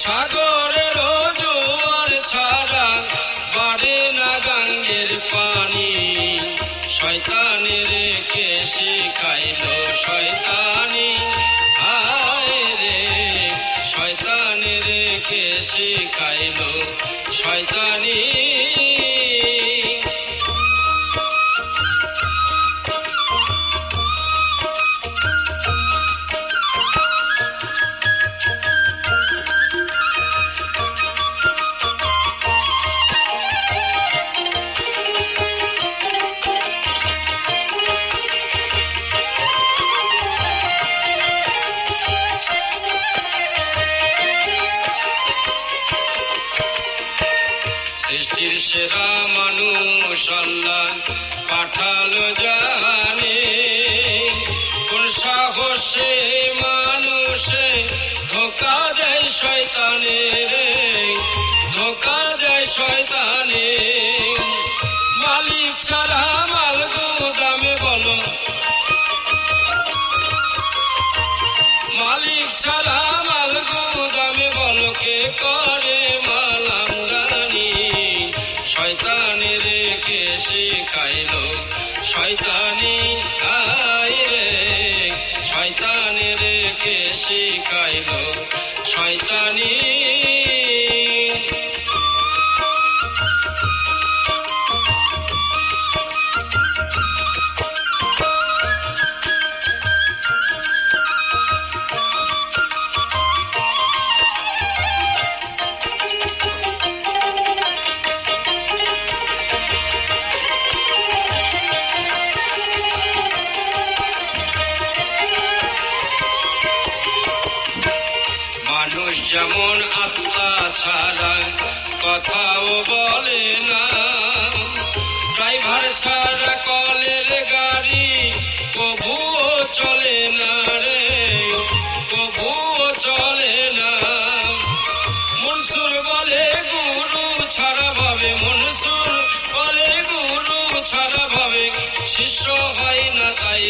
সাগরের জোয়ার ছাড়া বাড়ে না গঙ্গের পানি। শয়তানের কে শিখাইলো শয়তানি, হায় রে শয়তানের কে শিখাইলো শয়তানি। সৃষ্টির সেরা মানুষ আল্লাহ পাঠালো জাহানে। কোন সাহসে মানুষে ধোকা দেয় শয়তানে রে, ধোকা দেয় শয়তানে। মালিক ছাড়া মাল গুদামে বলো, মালিক ছাড়া মাল গুদামে বলো কে করে মাল আমদানি। শয়তানের কে শিখাইলো শয়তানি, হায় রে শয়তানের কে শিখাইলো শয়তানি। মানুষ যেমন আত্মা ছাড়া কথাও বলে না, ড্রাইভার ছাড়া কলের গাড়ি কবুও চলে না রে, কবুও চলে না। মনসুর বলে গুরু ছাড়া ভাবে, মনসুর বলে গুরু ছাড়া ভাবে শিষ্য হয় না তাই